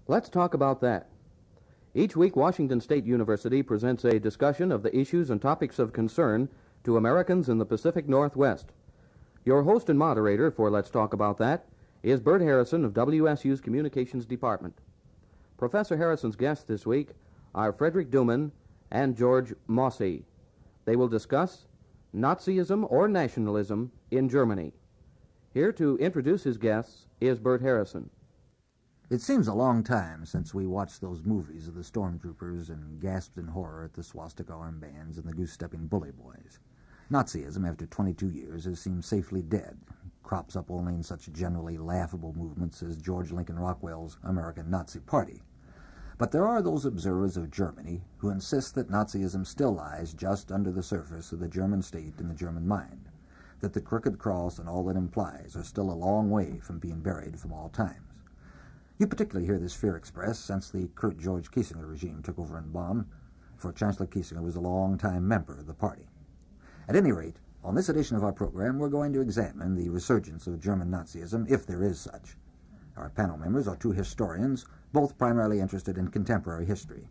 Let's talk about that. Each week, Washington State University presents a discussion of the issues and topics of concern to Americans in the Pacific Northwest. Your host and moderator for Let's Talk About That is Bert Harrison of WSU's Communications Department. Professor Harrison's guests this week are Frederick Duman and George Mosse. They will discuss Nazism or nationalism in Germany. Here to introduce his guests is Bert Harrison. It seems a long time since we watched those movies of the stormtroopers and gasped in horror at the swastika armbands and the goose-stepping bully boys. Nazism, after 22 years, has seemed safely dead. Crops up only in such generally laughable movements as George Lincoln Rockwell's American Nazi Party. But there are those observers of Germany who insist that Nazism still lies just under the surface of the German state and the German mind, that the crooked cross and all that implies are still a long way from being buried from all times. You particularly hear this fear expressed since the Kurt George Kiesinger regime took over in Bonn, for Chancellor Kiesinger was a long-time member of the party. At any rate, on this edition of our program, we're going to examine the resurgence of German Nazism, if there is such. Our panel members are two historians, both primarily interested in contemporary history.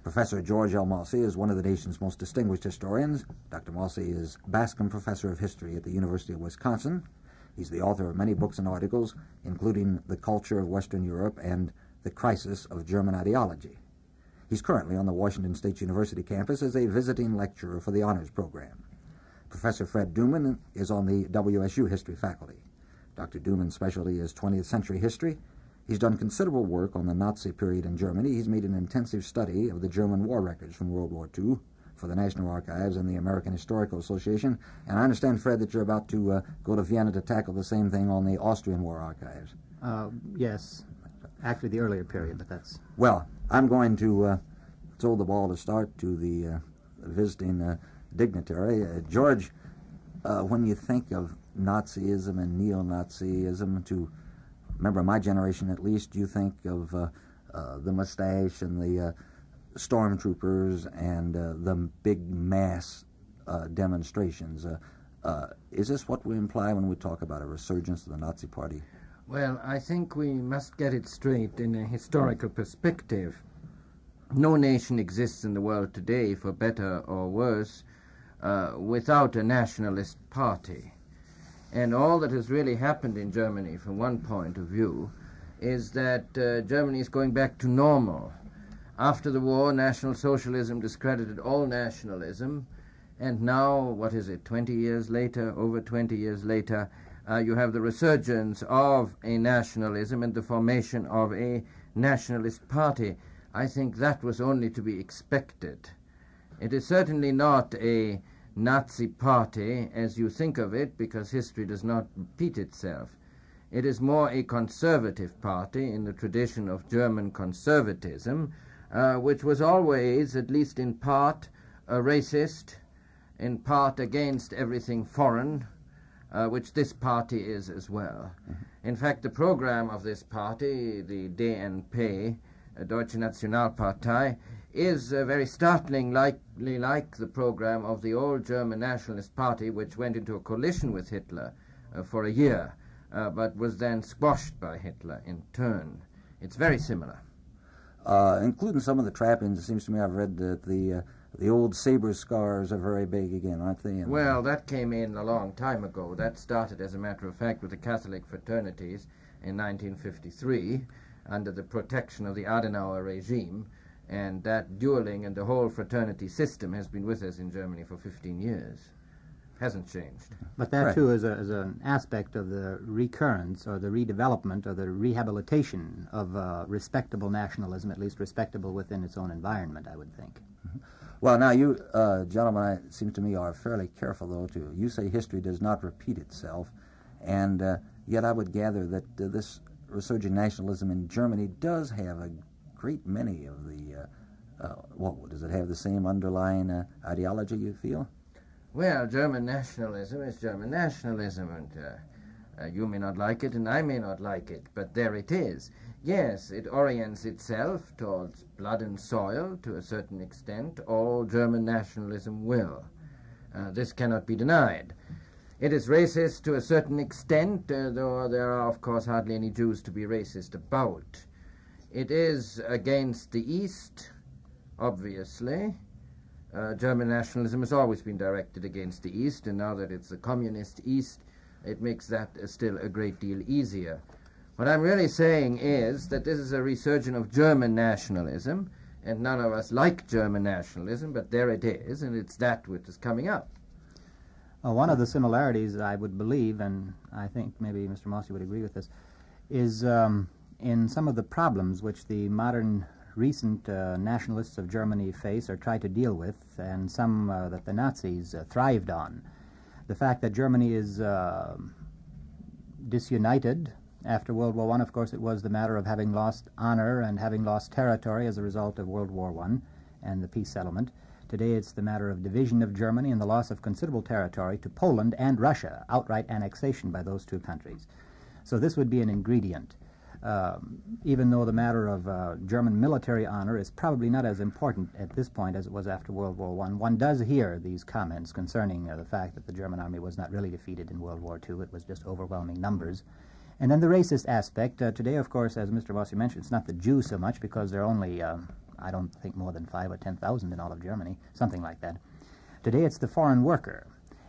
Professor George L. Mosse is one of the nation's most distinguished historians. Dr. Mosse is Bascom Professor of History at the University of Wisconsin. He's the author of many books and articles, including The Culture of Western Europe and The Crisis of German Ideology. He's currently on the Washington State University campus as a visiting lecturer for the honors program. Professor Fred Duman is on the WSU history faculty. Dr. Duman's specialty is 20th century history. He's done considerable work on the Nazi period in Germany. He's made an intensive study of the German war records from World War II for the National Archives and the American Historical Association. And I understand, Fred, that you're about to go to Vienna to tackle the same thing on the Austrian war archives. Yes. Actually, the earlier period, but that's... Well, I'm going to throw the ball to start to the visiting dignitary. George, when you think of Nazism and neo-Nazism, to a member of my generation at least, you think of the mustache and the stormtroopers and the big mass demonstrations. Is this what we imply when we talk about a resurgence of the Nazi Party? Well, I think we must get it straight in a historical perspective. No nation exists in the world today, for better or worse, without a nationalist party. And all that has really happened in Germany, from one point of view, is that Germany is going back to normal. After the war, National Socialism discredited all nationalism, and now, what is it, 20 years later, over 20 years later, you have the resurgence of a nationalism and the formation of a nationalist party. I think that was only to be expected. It is certainly not a Nazi party as you think of it, because history does not repeat itself. It is more a conservative party in the tradition of German conservatism, which was always, at least in part, racist, in part against everything foreign, which this party is as well. In fact, the program of this party, the DNP, Deutsche Nationalpartei, is very startlingly like the program of the old German Nationalist Party, which went into a coalition with Hitler for a year, but was then squashed by Hitler in turn. It's very similar. Including some of the trappings, it seems to me I've read that the old saber scars are very big again, aren't they? Well, that came in a long time ago. That started, as a matter of fact, with the Catholic fraternities in 1953 under the protection of the Adenauer regime, and that dueling and the whole fraternity system has been with us in Germany for 15 years. Hasn't changed. But that, too, is an aspect of the recurrence or the redevelopment or the rehabilitation of respectable nationalism, at least respectable within its own environment, I would think. Well, now, you gentlemen, it seems to me, are fairly careful, though, to... You say history does not repeat itself, and yet I would gather that this resurgent nationalism in Germany does have a great many of the... does it have the same underlying ideology, you feel? Well, German nationalism is German nationalism, and you may not like it, and I may not like it, but there it is. Yes, it orients itself towards blood and soil to a certain extent. All German nationalism will. This cannot be denied. It is racist to a certain extent, though there are, of course, hardly any Jews to be racist about. It is against the East, obviously. German nationalism has always been directed against the East, and now that it's the communist East, it makes that still a great deal easier. What I'm really saying is that this is a resurgence of German nationalism, and none of us like German nationalism, but there it is, and it's that which is coming up. One of the similarities, I would believe, and I think maybe Mr. Mossy would agree with this, is in some of the problems which the modern recent nationalists of Germany face or try to deal with, and some that the Nazis thrived on. The fact that Germany is disunited after World War I, of course, it was the matter of having lost honor and having lost territory as a result of World War I and the peace settlement. Today it's the matter of division of Germany and the loss of considerable territory to Poland and Russia, outright annexation by those two countries. So this would be an ingredient. Even though the matter of German military honor is probably not as important at this point as it was after World War I, one does hear these comments concerning the fact that the German army was not really defeated in World War II. It was just overwhelming numbers. And then the racist aspect. Today, of course, as Mr. Mossy mentioned, it's not the Jews so much because there are only, I don't think, more than 5,000 or 10,000 in all of Germany, something like that. Today it's the foreign worker.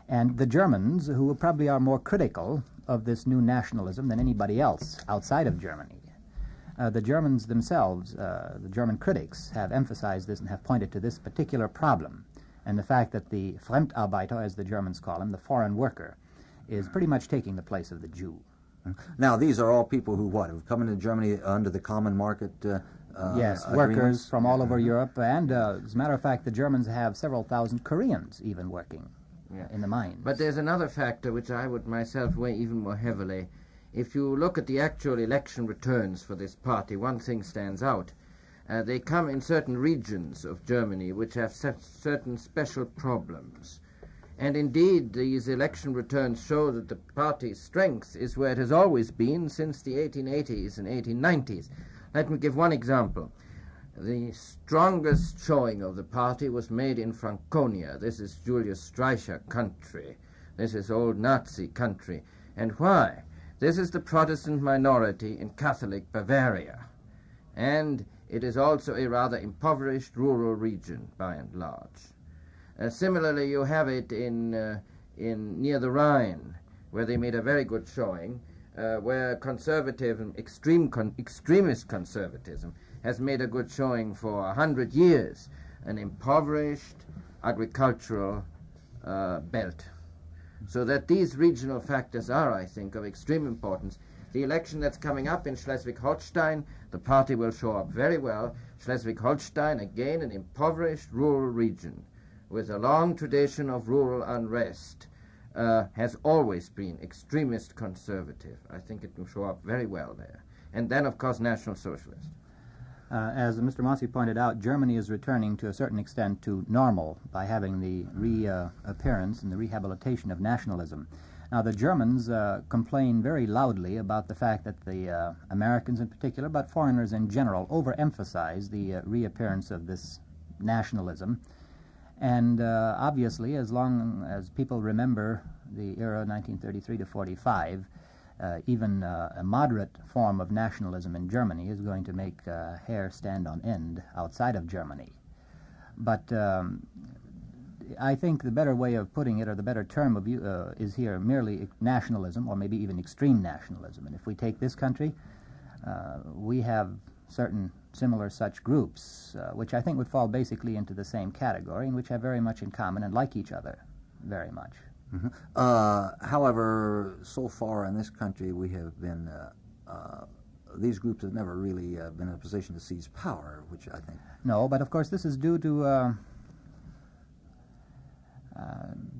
And the Germans, who probably are more critical of this new nationalism than anybody else outside of Germany. The Germans themselves, the German critics, have emphasized this and have pointed to this particular problem, and the fact that the Fremdarbeiter, as the Germans call him, the foreign worker, is pretty much taking the place of the Jew. Now, these are all people who, have come into Germany under the common market yes, workers from all over Europe, and as a matter of fact, the Germans have several thousand Koreans even working in the mines. But there's another factor which I would myself weigh even more heavily. If you look at the actual election returns for this party, one thing stands out. They come in certain regions of Germany which have certain special problems. And indeed, these election returns show that the party's strength is where it has always been since the 1880s and 1890s. Let me give one example. The strongest showing of the party was made in Franconia. This is Julius Streicher country. This is old Nazi country. And why? This is the Protestant minority in Catholic Bavaria. And it is also a rather impoverished rural region, by and large. Similarly, you have it in near the Rhine, where they made a very good showing, where conservatism, extremist conservatism, has made a good showing for 100 years, an impoverished agricultural belt. So that these regional factors are, I think, of extreme importance. The election that's coming up in Schleswig-Holstein, the party will show up very well. Schleswig-Holstein, again, an impoverished rural region with a long tradition of rural unrest, has always been extremist conservative. I think it will show up very well there. And then, of course, National Socialist. As Mr. Mossy pointed out, Germany is returning to a certain extent to normal by having the reappearance and the rehabilitation of nationalism. Now, the Germans complain very loudly about the fact that the Americans in particular, but foreigners in general, overemphasize the reappearance of this nationalism. And obviously, as long as people remember the era 1933 to 45, even a moderate form of nationalism in Germany is going to make hair stand on end outside of Germany. But I think the better way of putting it, or the better term of is here merely nationalism, or maybe even extreme nationalism. And if we take this country, we have certain similar such groups, which I think would fall basically into the same category, and which have very much in common and like each other very much. Mm-hmm. However, so far in this country, we have been, these groups have never really been in a position to seize power, which I think... No, but of course this is due to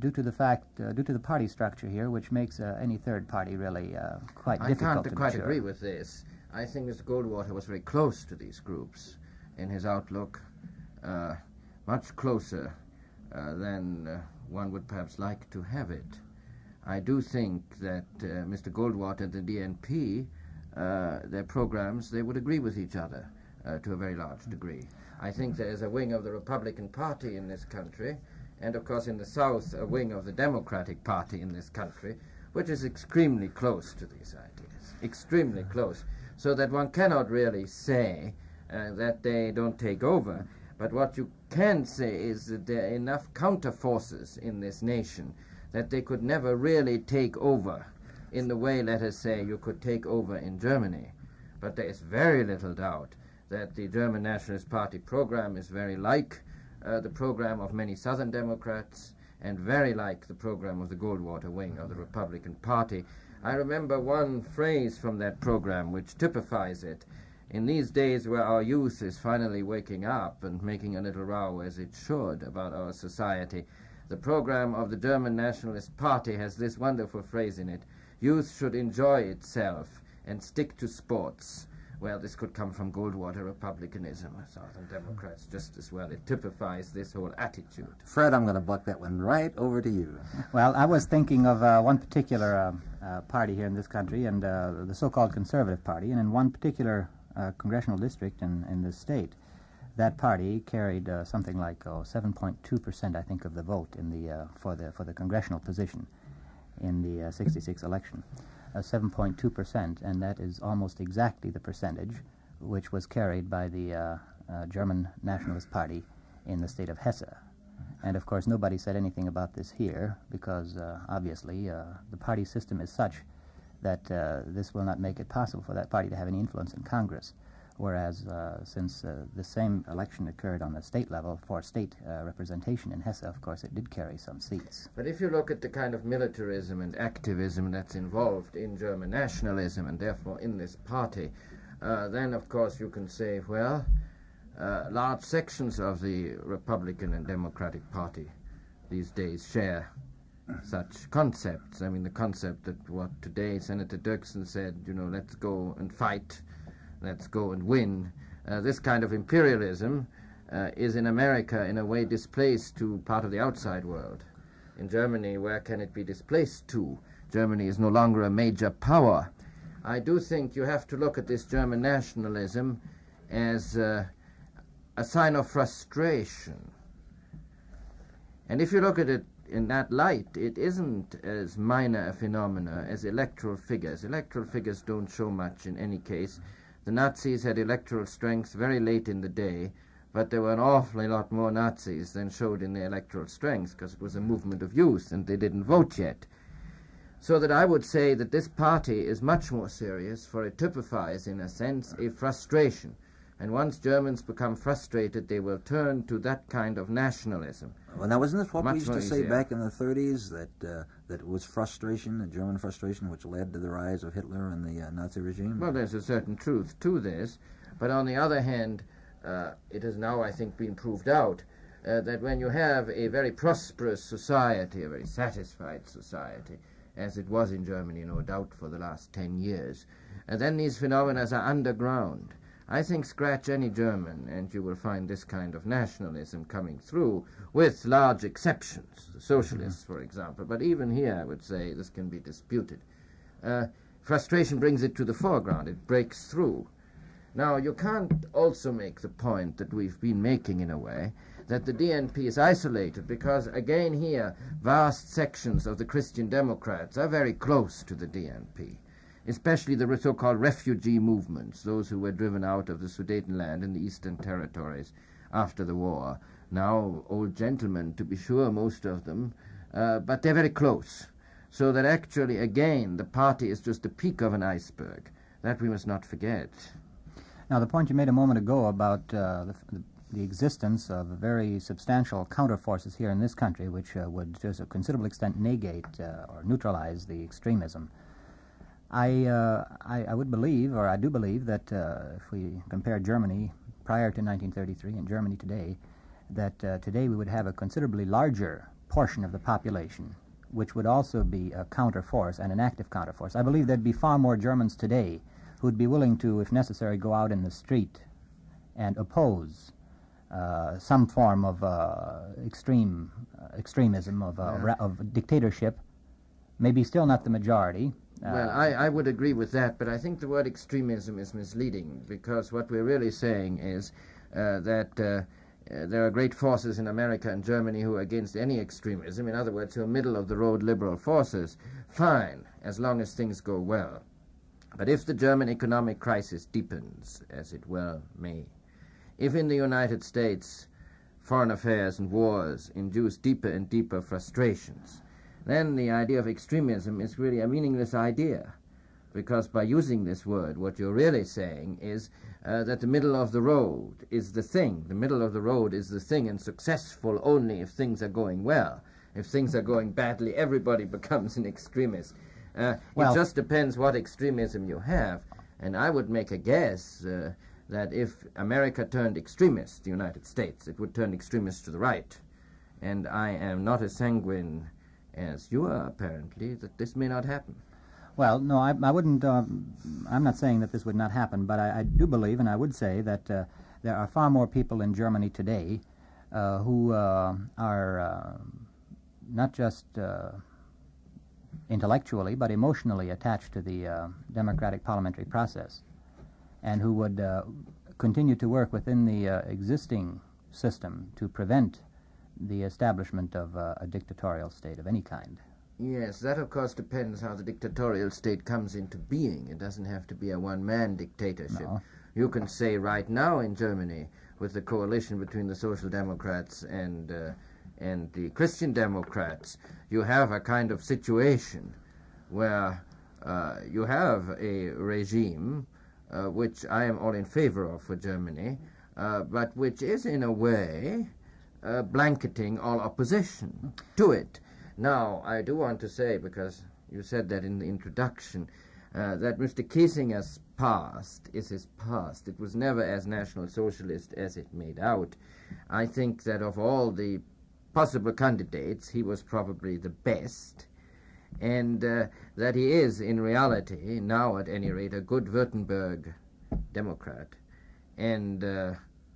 the fact, due to the party structure here, which makes any third party really quite difficult to I can't quite mature. agree with this. I think Mr. Goldwater was very close to these groups in his outlook, much closer than one would perhaps like to have it. I do think that Mr. Goldwater and the DNP, their programs, they would agree with each other to a very large degree. I think there is a wing of the Republican Party in this country, and of course in the South a wing of the Democratic Party in this country, which is extremely close to these ideas, extremely close. so that one cannot really say that they don't take over. But what you can say is that there are enough counter-forces in this nation that they could never really take over in the way, let us say, you could take over in Germany. But there is very little doubt that the German Nationalist Party program is very like the program of many Southern Democrats and very like the program of the Goldwater wing of the Republican Party. I remember one phrase from that program which typifies it. In these days where our youth is finally waking up and making a little row as it should about our society, the program of the German Nationalist Party has this wonderful phrase in it: youth should enjoy itself and stick to sports. Well, this could come from Goldwater republicanism, Southern Democrats just as well. It typifies this whole attitude. Fred, I'm going to buck that one right over to you. Well, I was thinking of one particular party here in this country, and the so-called Conservative Party, and in one particular congressional district in this state, that party carried something like 7.2%, I think, of the vote in the for the congressional position in the '66 election. 7.2%, and that is almost exactly the percentage which was carried by the German Nationalist Party in the state of Hesse. And of course nobody said anything about this here because obviously the party system is such that this will not make it possible for that party to have any influence in Congress. Whereas since the same election occurred on the state level for state representation in Hesse, of course, it did carry some seats. But if you look at the kind of militarism and activism that's involved in German nationalism and therefore in this party, then of course you can say, well, large sections of the Republican and Democratic Party these days share such concepts. I mean, the concept that what today Senator Dirksen said, you know, let's go and fight, let's go and win. This kind of imperialism is in America in a way displaced to part of the outside world. In Germany, where can it be displaced to? Germany is no longer a major power. I do think you have to look at this German nationalism as a sign of frustration. And if you look at it in that light, it isn't as minor a phenomena as electoral figures. Electoral figures don't show much in any case. The Nazis had electoral strength very late in the day, but there were an awfully lot more Nazis than showed in their electoral strength because it was a movement of youth and they didn't vote yet. So that I would say that this party is much more serious, for it typifies, in a sense, a frustration. And once Germans become frustrated, they will turn to that kind of nationalism. Well, now, wasn't this what we used to say easier. back in the 30s, that it was frustration, the German frustration, which led to the rise of Hitler and the Nazi regime? Well, there's a certain truth to this, but on the other hand, it has now, I think, been proved out that when you have a very prosperous society, a very satisfied society, as it was in Germany, no doubt, for the last 10 years, then these phenomena are underground. I think scratch any German and you will find this kind of nationalism coming through, with large exceptions, the socialists, for example. But even here, I would say, this can be disputed. Frustration brings it to the foreground. It breaks through. Now, you can't also make the point that we've been making, in a way, that the DNP is isolated, because, again here, vast sections of the Christian Democrats are very close to the DNP. Especially the so-called refugee movements, those who were driven out of the Sudetenland and the Eastern Territories after the war. Now, old gentlemen, to be sure, most of them, but they're very close. So that actually, again, the party is just the peak of an iceberg. That we must not forget. Now, the point you made a moment ago about the existence of very substantial counterforces here in this country, which would, to a considerable extent, negate or neutralize the extremism. I would believe, or I do believe, that if we compare Germany prior to 1933 and Germany today, that today we would have a considerably larger portion of the population, which would also be a counterforce and an active counterforce. I believe there'd be far more Germans today who'd be willing to, if necessary, go out in the street and oppose some form of extremism, of dictatorship, maybe still not the majority. Well, I would agree with that, but I think the word extremism is misleading, because what we're really saying is that there are great forces in America and Germany who are against any extremism, in other words, who are middle-of-the-road liberal forces. Fine, as long as things go well. But if the German economic crisis deepens, as it well may, if in the United States foreign affairs and wars induce deeper and deeper frustrations, then the idea of extremism is really a meaningless idea. Because by using this word, what you're really saying is that the middle of the road is the thing. The middle of the road is the thing, and successful only if things are going well. If things are going badly, everybody becomes an extremist. It just depends what extremism you have. And I would make a guess that if America turned extremist, the United States, it would turn extremist to the right. And I am not as sanguine as you are, apparently, that this may not happen. Well, no, I wouldn't. I'm not saying that this would not happen, but I do believe, and I would say that there are far more people in Germany today who are not just intellectually but emotionally attached to the democratic parliamentary process, and who would continue to work within the existing system to prevent the establishment of a dictatorial state of any kind. Yes, that of course depends how the dictatorial state comes into being. It doesn't have to be a one-man dictatorship. No. You can say right now in Germany, with the coalition between the Social Democrats and the Christian Democrats, you have a kind of situation where you have a regime which I am all in favor of for Germany, but which is in a way blanketing all opposition to it. Now, I do want to say, because you said that in the introduction, that Mr. Kiesinger's past is his past. It was never as National Socialist as it made out. I think that of all the possible candidates, he was probably the best, and that he is, in reality, now at any rate, a good Württemberg Democrat, and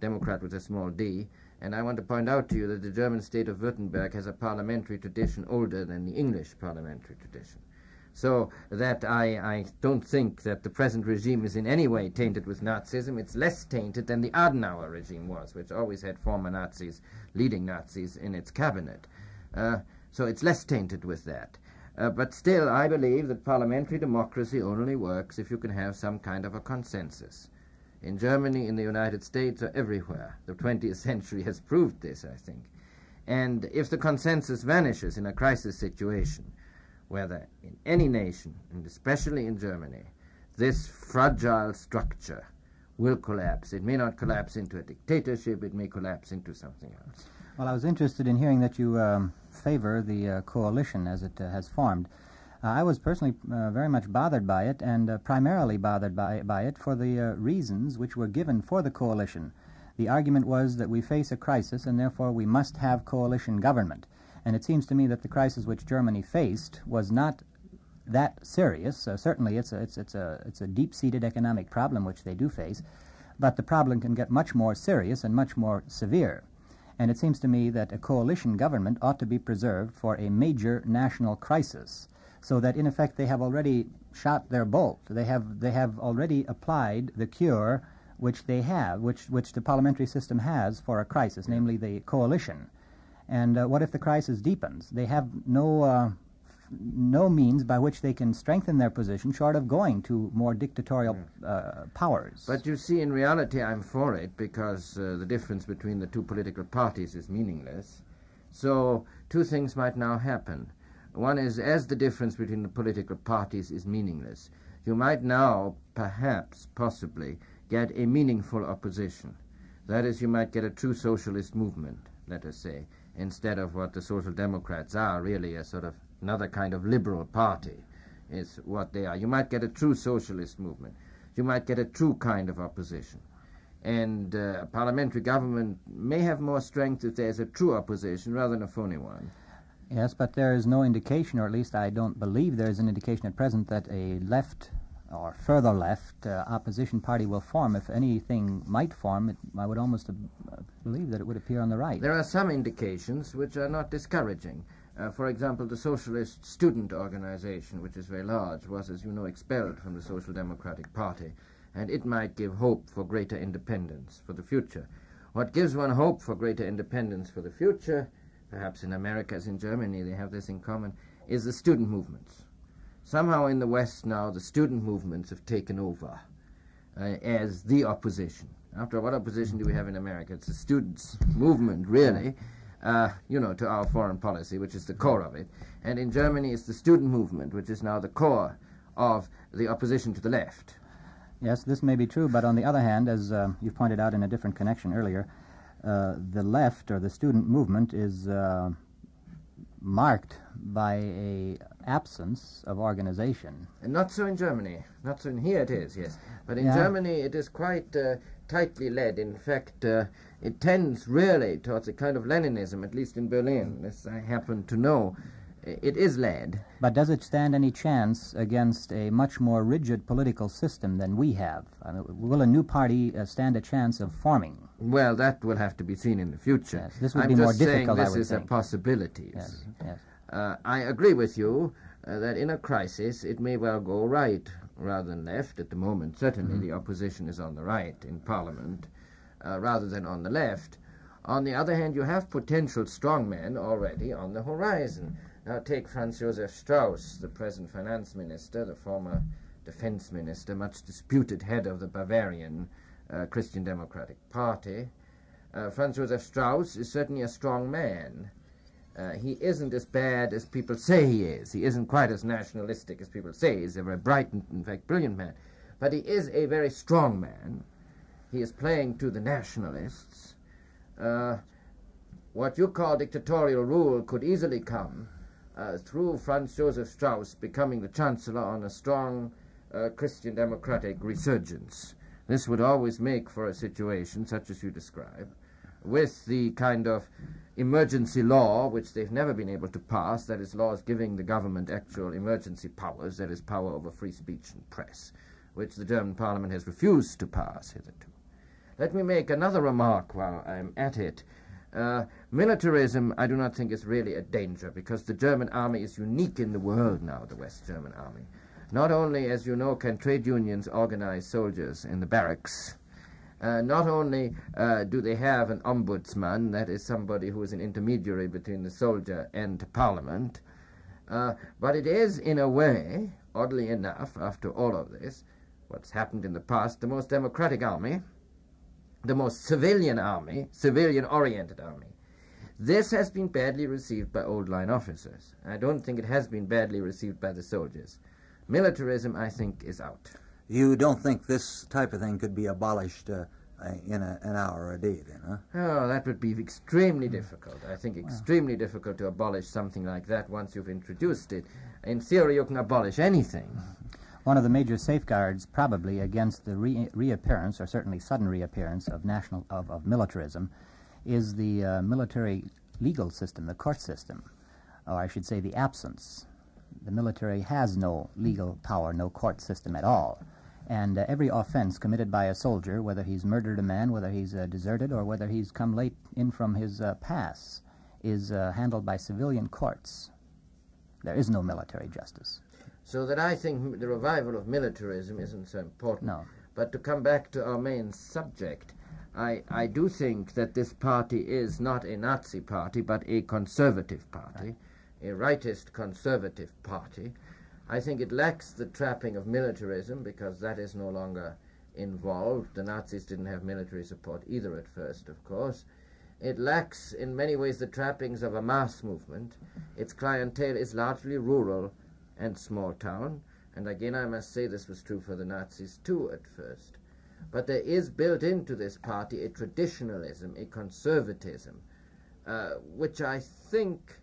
Democrat with a small d. And I want to point out to you that the German state of Württemberg has a parliamentary tradition older than the English parliamentary tradition. So that I don't think that the present regime is in any way tainted with Nazism. It's less tainted than the Adenauer regime was, which always had former Nazis, leading Nazis, in its cabinet. So it's less tainted with that. But still, I believe that parliamentary democracy only works if you can have some kind of a consensus. In Germany, in the United States, or everywhere. The 20th century has proved this, I think. And if the consensus vanishes in a crisis situation, whether in any nation, and especially in Germany, this fragile structure will collapse. It may not collapse into a dictatorship, it may collapse into something else. Well, I was interested in hearing that you favor the coalition as it has formed. I was personally very much bothered by it, and primarily bothered by it for the reasons which were given for the coalition. The argument was that we face a crisis, and therefore we must have coalition government. And it seems to me that the crisis which Germany faced was not that serious. Certainly, it's a deep-seated economic problem which they do face, but the problem can get much more serious and much more severe. And it seems to me that a coalition government ought to be preserved for a major national crisis, so that in effect they have already shot their bolt. They have already applied the cure which they have, which the parliamentary system has for a crisis, namely the coalition. And what if the crisis deepens? They have no means by which they can strengthen their position short of going to more dictatorial powers. But you see, in reality, I'm for it, because the difference between the two political parties is meaningless. So two things might now happen. One is, as the difference between the political parties is meaningless, you might now, perhaps, possibly, get a meaningful opposition. That is, you might get a true socialist movement, let us say, instead of what the Social Democrats are, really a sort of another kind of liberal party is what they are. You might get a true socialist movement. You might get a true kind of opposition. And a parliamentary government may have more strength if there's a true opposition rather than a phony one. Yes, but there is no indication, or at least I don't believe there is an indication at present, that a left or further left opposition party will form. If anything might form, I would almost believe that it would appear on the right. There are some indications which are not discouraging. For example, the Socialist Student Organization, which is very large, was, as you know, expelled from the Social Democratic Party, and it might give hope for greater independence for the future. What gives one hope for greater independence for the future, perhaps in America as in Germany they have this in common, is the student movements. somehow in the West now the student movements have taken over as the opposition. After all, what opposition do we have in America? It's the students' movement, really, to our foreign policy, which is the core of it. And in Germany, it's the student movement, which is now the core of the opposition to the left. Yes, this may be true, but on the other hand, as you pointed out in a different connection earlier, the left or the student movement is marked by a absence of organization. And not so in Germany. Not so in here it is, yes. But in Germany it is quite tightly led. In fact, it tends really towards a kind of Leninism, at least in Berlin, as I happen to know. It is led. But does it stand any chance against a much more rigid political system than we have? I mean, will a new party stand a chance of forming? Well, that will have to be seen in the future. Yes, this would be more difficult, I'm I just saying this is a possibility. Yes, yes. I agree with you that in a crisis it may well go right rather than left. At the moment, certainly the opposition is on the right in Parliament rather than on the left. On the other hand, you have potential strongmen already on the horizon. Now take Franz Josef Strauss, the present finance minister, the former defense minister, much disputed head of the Bavarian Christian Democratic Party. Franz Josef Strauss is certainly a strong man. He isn't as bad as people say he is. He isn't quite as nationalistic as people say. He's a very bright and, in fact, brilliant man. But he is a very strong man. He is playing to the nationalists. What you call dictatorial rule could easily come through Franz Josef Strauss becoming the chancellor on a strong Christian democratic resurgence. This would always make for a situation such as you describe, with the kind of emergency law, which they've never been able to pass, that is, laws giving the government actual emergency powers, that is, power over free speech and press, which the German parliament has refused to pass hitherto. Let me make another remark while I'm at it. Militarism, I do not think, is really a danger, because the German army is unique in the world now, the West German army. Not only, as you know, can trade unions organize soldiers in the barracks, not only do they have an ombudsman, that is somebody who is an intermediary between the soldier and Parliament, but it is, in a way, oddly enough, after all of this, what's happened in the past, the most democratic army, the most civilian army, civilian-oriented army. This has been badly received by old-line officers. I don't think it has been badly received by the soldiers. Militarism, I think, is out. You don't think this type of thing could be abolished in an hour or a day, then, huh? Oh, that would be extremely difficult. I think extremely difficult to abolish something like that once you've introduced it. In theory, you can abolish anything. One of the major safeguards, probably, against the reappearance, or certainly sudden reappearance, of militarism, is the military legal system, the court system, or I should say the absence. The military has no legal power, no court system at all. And every offense committed by a soldier, whether he's murdered a man, whether he's deserted, or whether he's come late in from his pass, is handled by civilian courts. There is no military justice. So that I think the revival of militarism isn't so important. No. But to come back to our main subject, I do think that this party is not a Nazi party, but a conservative party, a rightist conservative party. I think it lacks the trapping of militarism, because that is no longer involved. The Nazis didn't have military support either at first, of course. It lacks, in many ways, the trappings of a mass movement. Its clientele is largely rural and small town, and again I must say this was true for the Nazis too at first. But there is built into this party a traditionalism, a conservatism, which I think,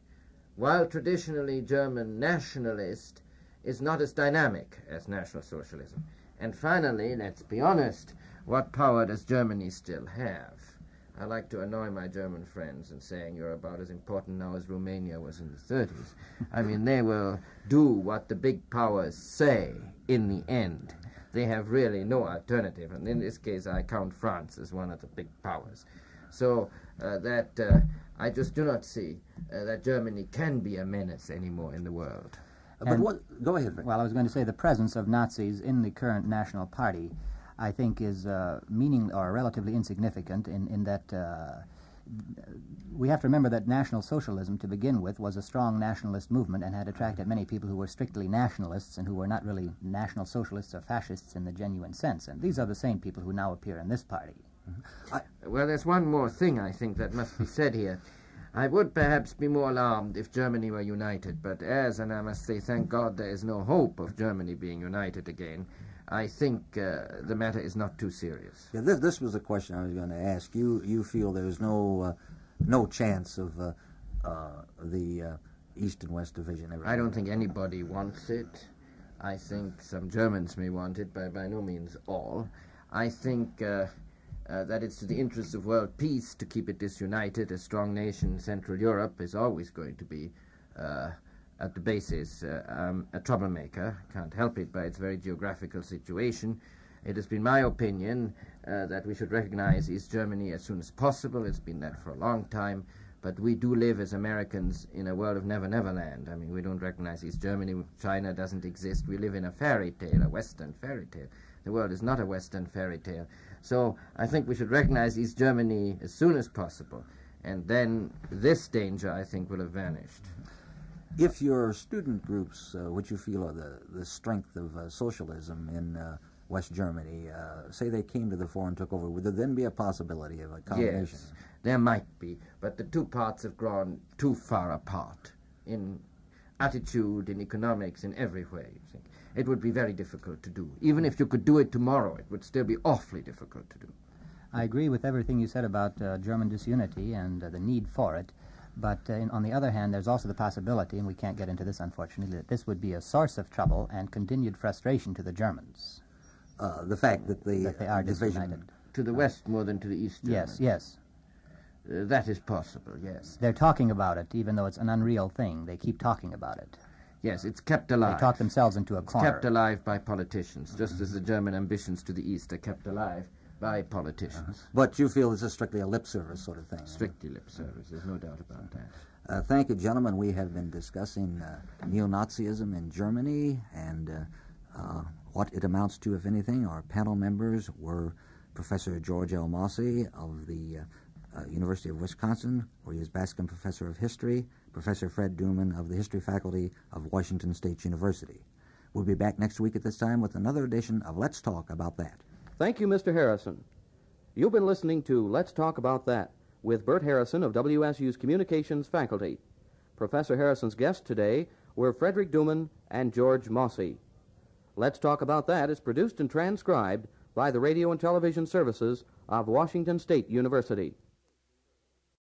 while traditionally German nationalist, is not as dynamic as National Socialism. And finally, let's be honest, what power does Germany still have? I like to annoy my German friends in saying you're about as important now as Romania was in the 30s. I mean, they will do what the big powers say in the end. They have really no alternative, and in this case I count France as one of the big powers. So I just do not see that Germany can be a menace anymore in the world. Go ahead, Rick. Well, I was going to say the presence of Nazis in the current National Party, I think, is relatively insignificant in that We have to remember that National Socialism, to begin with, was a strong nationalist movement and had attracted many people who were strictly nationalists and who were not really National Socialists or fascists in the genuine sense. And these are the same people who now appear in this party. Well, there's one more thing I think that must be said here. I would perhaps be more alarmed if Germany were united, but and I must say, thank God there is no hope of Germany being united again, I think the matter is not too serious. Yeah, this was a question I was going to ask. You feel there's no chance of the East and West division ever? I don't think anybody wants it. I think some Germans may want it, but by no means all. I think that it's to the interests of world peace to keep it disunited. A strong nation, Central Europe, is always going to be, at the basis, a troublemaker. Can't help it by its very geographical situation. It has been my opinion that we should recognize East Germany as soon as possible. It's been that for a long time. But we do live as Americans in a world of never, never land. I mean, we don't recognize East Germany. China doesn't exist. We live in a fairy tale, a Western fairy tale. The world is not a Western fairy tale. So I think we should recognize East Germany as soon as possible. And then this danger, I think, will have vanished. If your student groups, which you feel are the strength of socialism in West Germany, say they came to the fore and took over, would there then be a possibility of a combination? Yes, there might be. But the two parts have grown too far apart in attitude, in economics, in every way. You think. It would be very difficult to do. Even if you could do it tomorrow, it would still be awfully difficult to do. I agree with everything you said about German disunity and the need for it. But on the other hand, there's also the possibility, and we can't get into this unfortunately, that this would be a source of trouble and continued frustration to the Germans. The fact that they are division disunited. To the West more than to the East. Yes, German. yes. That is possible, yes. They're talking about it, even though it's an unreal thing. They keep talking about it. Yes, it's kept alive. They talk themselves into a corner. It's kept alive by politicians, just as the German ambitions to the East are kept alive by politicians. But you feel this is strictly a lip service sort of thing? Strictly lip service, there's no doubt about that. Thank you, gentlemen. We have been discussing neo-Nazism in Germany and what it amounts to, if anything. Our panel members were Professor George L. Mosse of the University of Wisconsin, where he is Bascom Professor of History, Professor Fred Duman of the History Faculty of Washington State University. We'll be back next week at this time with another edition of Let's Talk About That. Thank you, Mr. Harrison. You've been listening to Let's Talk About That with Bert Harrison of WSU's Communications Faculty. Professor Harrison's guests today were Frederick Duman and George Mosse. Let's Talk About That is produced and transcribed by the Radio and Television Services of Washington State University.